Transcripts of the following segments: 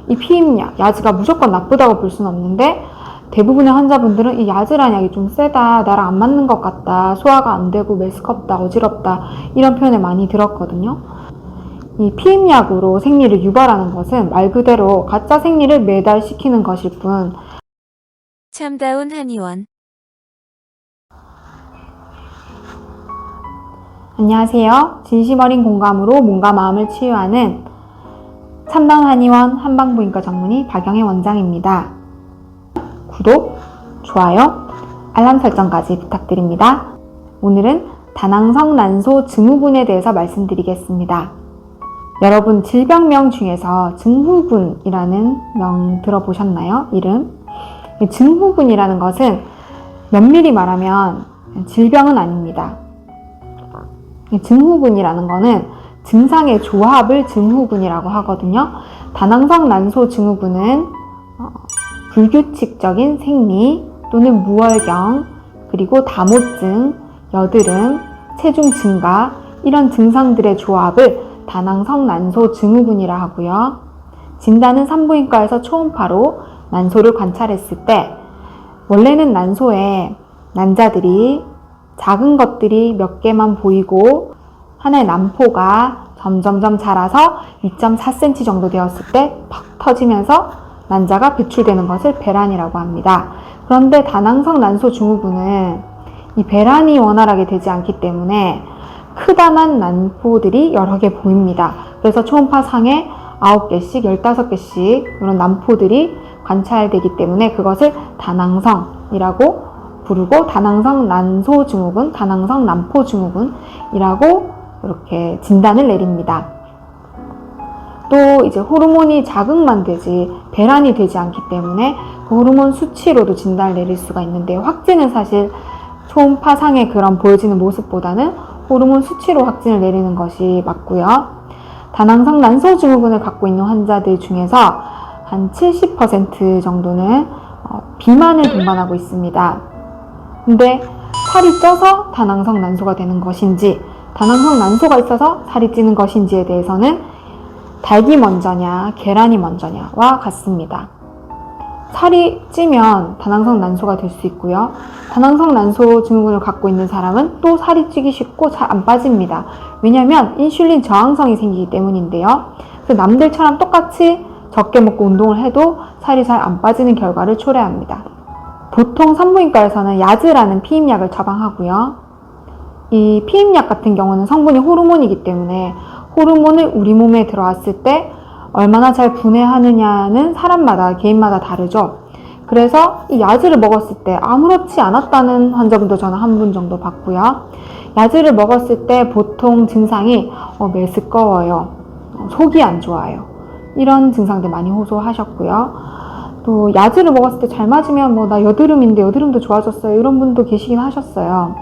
이 피임약, 야즈가 무조건 나쁘다고 볼 수는 없는데 대부분의 환자분들은 이 야즈라는 약이 좀 세다, 나랑 안 맞는 것 같다, 소화가 안 되고 메스껍다, 어지럽다 이런 표현을 많이 들었거든요. 이 피임약으로 생리를 유발하는 것은 말 그대로 가짜 생리를 매달시키는 것일 뿐 참다운 한의원. 안녕하세요. 진심 어린 공감으로 몸과 마음을 치유하는 참다운 한의원 한방부인과 전문의 박영애 원장입니다. 구독, 좋아요, 알람 설정까지 부탁드립니다. 오늘은 다낭성 난소 증후군에 대해서 말씀드리겠습니다. 여러분 질병명 중에서 증후군이라는 명 들어보셨나요? 이름? 증후군이라는 것은 면밀히 말하면 질병은 아닙니다. 증후군이라는 거는 증상의 조합을 증후군이라고 하거든요. 다낭성 난소 증후군은 불규칙적인 생리 또는 무월경, 그리고 다모증, 여드름, 체중 증가 이런 증상들의 조합을 다낭성 난소 증후군이라 하고요. 진단은 산부인과에서 초음파로 난소를 관찰했을 때 원래는 난소에 난자들이 작은 것들이 몇 개만 보이고 하나의 난포가 점점점 자라서 2.4cm 정도 되었을 때 팍 터지면서 난자가 배출되는 것을 배란이라고 합니다. 그런데 다낭성 난소 증후군은 이 배란이 원활하게 되지 않기 때문에 크다란 난포들이 여러 개 보입니다. 그래서 초음파상에 9개씩, 15개씩 이런 난포들이 관찰되기 때문에 그것을 다낭성이라고 부르고 다낭성 난소 증후군, 다낭성 난포 증후군이라고 이렇게 진단을 내립니다. 또 이제 호르몬이 자극만 되지 배란이 되지 않기 때문에 그 호르몬 수치로도 진단을 내릴 수가 있는데 확진은 사실 초음파상의 그런 보여지는 모습보다는 호르몬 수치로 확진을 내리는 것이 맞고요. 다낭성 난소 증후군을 갖고 있는 환자들 중에서 한 70% 정도는 비만을 동반하고 있습니다. 근데 살이 쪄서 다낭성 난소가 되는 것인지 다낭성 난소가 있어서 살이 찌는 것인지에 대해서는 닭이 먼저냐 계란이 먼저냐와 같습니다. 살이 찌면 다낭성 난소가 될 수 있고요. 다낭성 난소 증후군을 갖고 있는 사람은 또 살이 찌기 쉽고 잘 안 빠집니다. 왜냐하면 인슐린 저항성이 생기기 때문인데요. 그래서 남들처럼 똑같이 적게 먹고 운동을 해도 살이 잘 안 빠지는 결과를 초래합니다. 보통 산부인과에서는 야즈라는 피임약을 처방하고요. 이 피임약 같은 경우는 성분이 호르몬이기 때문에 호르몬을 우리 몸에 들어왔을 때 얼마나 잘 분해하느냐는 사람마다 개인마다 다르죠. 그래서 이 야즈를 먹었을 때 아무렇지 않았다는 환자분도 저는 한 분 정도 봤고요. 야즈를 먹었을 때 보통 증상이 메스꺼워요, 속이 안 좋아요, 이런 증상들 많이 호소하셨고요. 또 야즈를 먹었을 때 잘 맞으면 나 여드름인데 여드름도 좋아졌어요, 이런 분도 계시긴 하셨어요.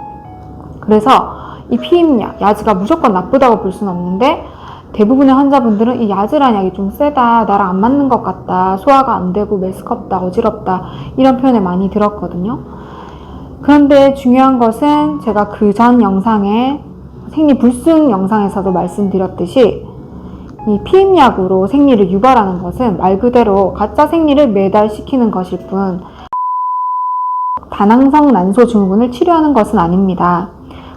그래서 이 피임약, 야즈가 무조건 나쁘다고 볼 수는 없는데 대부분의 환자분들은 이 야즈라는 약이 좀 세다, 나랑 안 맞는 것 같다, 소화가 안 되고 메스껍다, 어지럽다 이런 표현을 많이 들었거든요. 그런데 중요한 것은 제가 그 전 영상에 생리불순 영상에서도 말씀드렸듯이 이 피임약으로 생리를 유발하는 것은 말 그대로 가짜 생리를 매달시키는 것일 뿐 다낭성 난소 증후군을 치료하는 것은 아닙니다.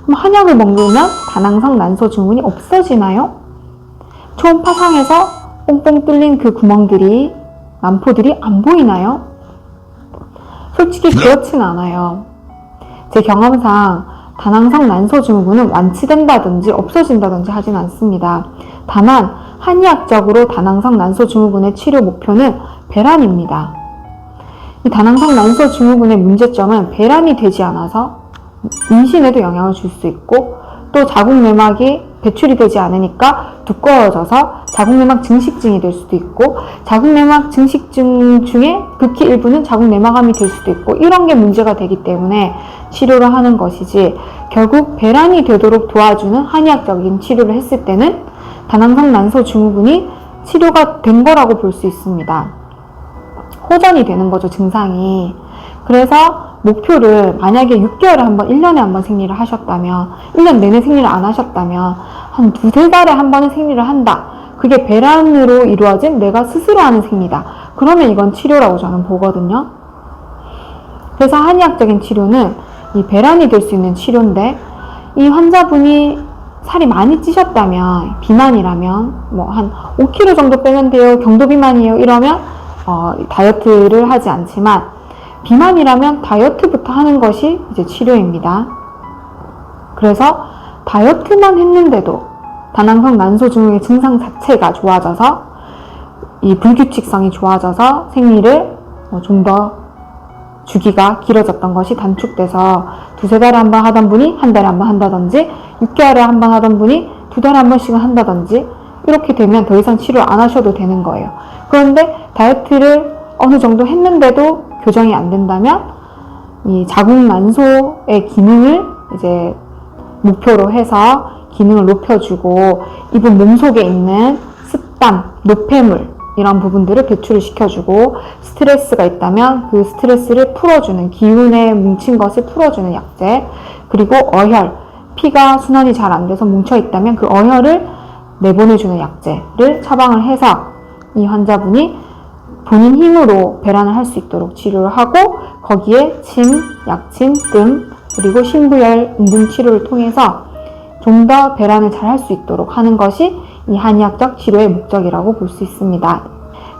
그럼 한약을 먹으면 다낭성 난소 증후군이 없어지나요? 초음파상에서 뽕뽕 뚫린 그 구멍들이, 난포들이 안 보이나요? 솔직히 그렇진 않아요. 제 경험상 다낭성 난소 증후군은 완치된다든지 없어진다든지 하진 않습니다. 다만 한의학적으로 다낭성 난소 증후군의 치료 목표는 배란입니다. 이 다낭성 난소 증후군의 문제점은 배란이 되지 않아서 임신에도 영향을 줄 수 있고 또 자궁내막이 배출이 되지 않으니까 두꺼워져서 자궁내막 증식증이 될 수도 있고 자궁내막 증식증 중에 극히 일부는 자궁내막암이 될 수도 있고 이런 게 문제가 되기 때문에 치료를 하는 것이지 결국 배란이 되도록 도와주는 한의학적인 치료를 했을 때는 다낭성 난소 증후군이 치료가 된 거라고 볼 수 있습니다. 호전이 되는 거죠, 증상이. 그래서 목표를 만약에 6개월에 한번, 1년에 한번 생리를 하셨다면, 1년 내내 생리를 안 하셨다면 한 두세 달에 한 번은 생리를 한다. 그게 배란으로 이루어진 내가 스스로 하는 생리다. 그러면 이건 치료라고 저는 보거든요. 그래서 한의학적인 치료는 이 배란이 될 수 있는 치료인데, 이 환자분이 살이 많이 찌셨다면, 비만이라면 뭐 한 5kg 정도 빼면 돼요, 경도 비만이에요 이러면 다이어트를 하지 않지만, 비만이라면 다이어트부터 하는 것이 이제 치료입니다. 그래서 다이어트만 했는데도 다낭성 난소 증후군의 증상 자체가 좋아져서, 이 불규칙성이 좋아져서 생리를 좀 더 주기가 길어졌던 것이 단축돼서 두세 달에 한 번 하던 분이 한 달에 한 번 한다든지, 6개월에 한 번 하던 분이 2달에 한 번씩은 한다든지, 이렇게 되면 더 이상 치료를 안 하셔도 되는 거예요. 그런데 다이어트를 어느 정도 했는데도 교정이 안 된다면, 이 자궁 난소의 기능을 이제 목표로 해서 기능을 높여주고, 이분 몸속에 있는 습담, 노폐물 이런 부분들을 배출을 시켜주고, 스트레스가 있다면 그 스트레스를 풀어주는, 기운에 뭉친 것을 풀어주는 약재, 그리고 어혈, 피가 순환이 잘 안 돼서 뭉쳐 있다면 그 어혈을 내보내주는 약재를 처방을 해서 이 환자분이 본인 힘으로 배란을 할 수 있도록 치료를 하고, 거기에 침, 약침, 뜸, 그리고 신부열, 응분 치료를 통해서 좀 더 배란을 잘 할 수 있도록 하는 것이 이 한의학적 치료의 목적이라고 볼 수 있습니다.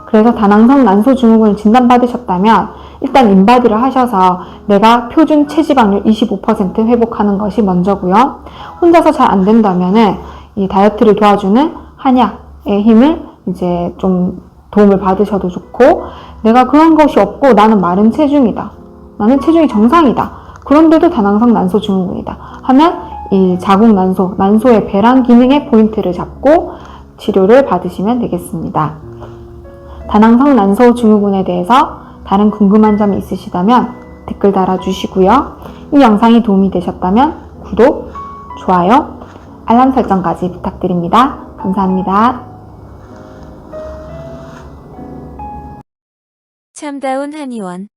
그래서 다낭성 난소 증후군을 진단받으셨다면 일단 인바디를 하셔서 내가 표준 체지방률 25% 회복하는 것이 먼저고요. 혼자서 잘 안 된다면은 이 다이어트를 도와주는 한약의 힘을 이제 좀 도움을 받으셔도 좋고, 내가 그런 것이 없고 나는 마른 체중이다, 나는 체중이 정상이다, 그런데도 다낭성 난소 증후군이다 하면 이 자궁 난소, 난소의 배란 기능의 포인트를 잡고 치료를 받으시면 되겠습니다. 다낭성 난소 증후군에 대해서 다른 궁금한 점이 있으시다면 댓글 달아주시고요. 이 영상이 도움이 되셨다면 구독, 좋아요, 알람 설정까지 부탁드립니다. 감사합니다. 참다운 한의원